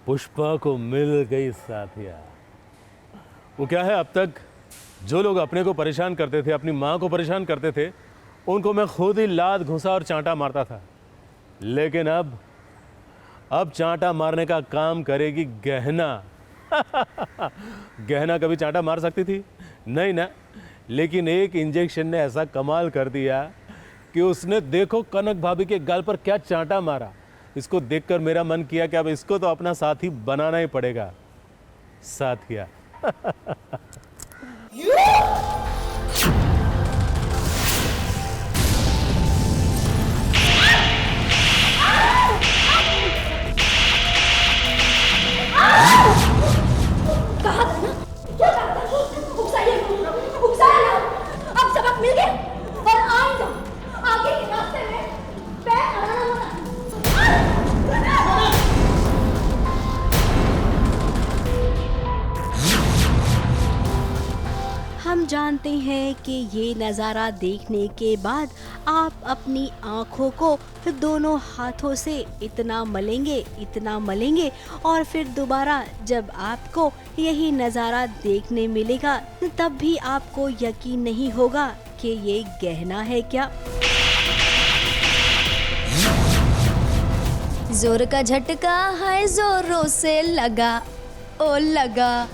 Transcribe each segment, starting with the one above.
पुष्पा को मिल गई साथिया। वो क्या है, अब तक जो लोग अपने को परेशान करते थे, अपनी माँ को परेशान करते थे, उनको मैं खुद ही लात घुसा और चांटा मारता था। लेकिन अब चांटा मारने का काम करेगी गहना। गहना कभी चांटा मार सकती थी? नहीं ना। लेकिन एक इंजेक्शन ने ऐसा कमाल कर दिया कि उसने देखो कनक भाभी के गाल पर क्या चांटा मारा। इसको देखकर मेरा मन किया कि अब इसको तो अपना साथी बनाना ही पड़ेगा। साथिया। कहा था ना, क्या कहा था? उकसाया ना। अब सबक मिल गया और आएगा आगे के रास्ते में पैर अड़ाना मत। हम जानते हैं कि ये नज़ारा देखने के बाद आप अपनी आँखों को दोनों हाथों से इतना मलेंगे और फिर दोबारा जब आपको यही नज़ारा देखने मिलेगा तब भी आपको यकीन नहीं होगा कि ये गहना है क्या। जोर का झटका है जोरों से लगा, ओ लगा।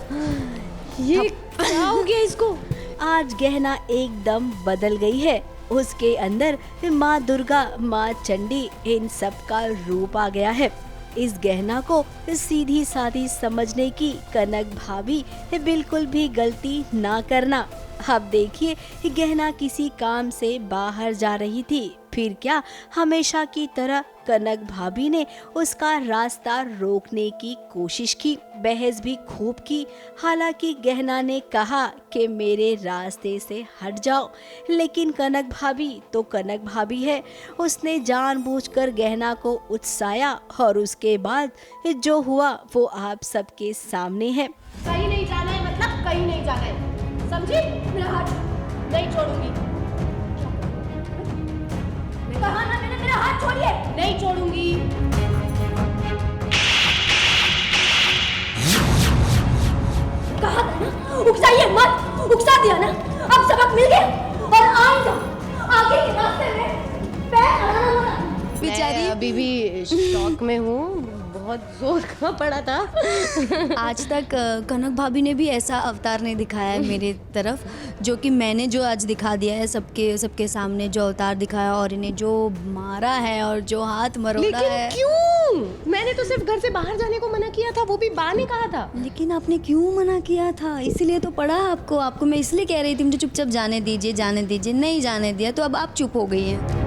ये क्या हो गया इसको? आज गहना एकदम बदल गई है। उसके अंदर माँ दुर्गा, माँ चंडी, इन सब का रूप आ गया है। इस गहना को सीधी सादी समझने की कनक भाभी बिल्कुल भी गलती ना करना। अब देखिए, गहना किसी काम से बाहर जा रही थी, फिर क्या हमेशा की तरह कनक भाभी ने उसका रास्ता रोकने की कोशिश की, बहस भी खूब की। हालांकि गहना ने कहा कि मेरे रास्ते से हट जाओ, लेकिन कनक भाभी तो कनक भाभी है। उसने जानबूझकर गहना को उकसाया और उसके बाद जो हुआ वो आप सबके सामने है। कहीं नहीं जाना है, मतलब कहीं नहीं जाना है, समझी? मेरा हाथ नहीं छोड़ूंगी। कहा ना मैंने, मेरा हाथ छोड़िए। नहीं छोड़ूंगी। कहा था ना, उकसाइए मत। उकसा दिया ना, अब सबक मिल गया और आएगा आगे के रास्ते में पैर अड़ाना मत। बेचारी अभी भी शॉक में हूँ, बहुत जोर का पड़ा था। आज तक कनक भाभी ने भी ऐसा अवतार नहीं दिखाया है मेरे तरफ, जो कि मैंने जो आज दिखा दिया है सबके सामने, जो अवतार दिखाया और इन्हें जो मारा है और जो हाथ मरोड़ा है। लेकिन क्यों? मैंने तो सिर्फ घर से बाहर जाने को मना किया था, वो भी बा ने कहा था। लेकिन आपने क्यों मना किया था? इसीलिए तो पढ़ा आपको मैं इसलिए कह रही थी मुझे चुपचाप जाने दीजिए, नहीं जाने दिया तो अब आप चुप हो गई हैं।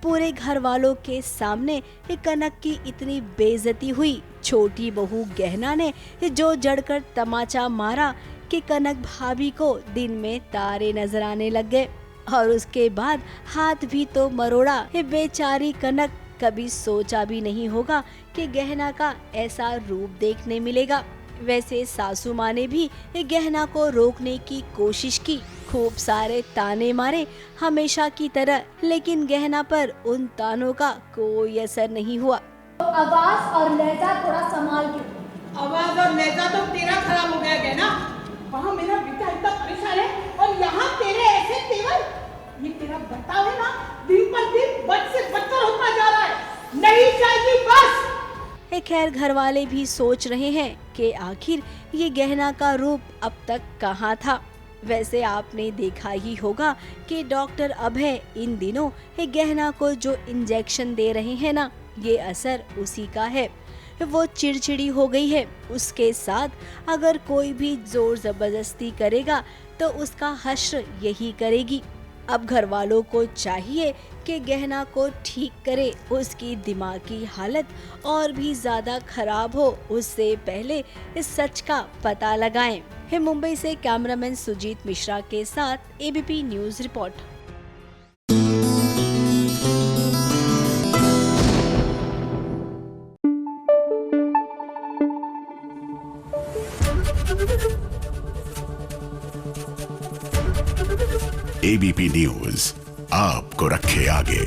पूरे घर वालों के सामने कनक की इतनी बेइज्जती हुई। छोटी बहू गहना ने जो जड़कर तमाचा मारा कि कनक भाभी को दिन में तारे नजर आने लग गए, और उसके बाद हाथ भी तो मरोड़ा। बेचारी कनक कभी सोचा भी नहीं होगा कि गहना का ऐसा रूप देखने मिलेगा। वैसे सासू माँ ने भी गहना को रोकने की कोशिश की, खूब सारे ताने मारे हमेशा की तरह, लेकिन गहना पर उन तानों का कोई असर नहीं हुआ। आवाज और लहजा थोड़ा संभाल के। आवाज और लहजा तो तेरा खराब हो गया है ना। वहाँ मेरा बेटा इतना परेशान है और यहाँ तेरे ऐसे तेवर। ये तेरा बर्ताव है ना, दिन पर दिन बद से बदतर होता जा रहा है। नहीं चाहिए बस। खैर, घर वाले भी सोच रहे हैं कि आखिर ये गहना का रूप अब तक कहाँ था। वैसे आपने देखा ही होगा कि डॉक्टर अभय इन दिनों गहना को जो इंजेक्शन दे रहे हैं ना, ये असर उसी का है। वो चिड़चिड़ी हो गई है। उसके साथ अगर कोई भी जोर जबरदस्ती करेगा तो उसका हश्र यही करेगी। अब घर वालों को चाहिए कि गहना को ठीक करे, उसकी दिमागी हालत और भी ज्यादा खराब हो उससे पहले इस सच का पता लगाएं। मुंबई से कैमरामैन सुजीत मिश्रा के साथ ABP news report. ABP news आपको रखे आगे।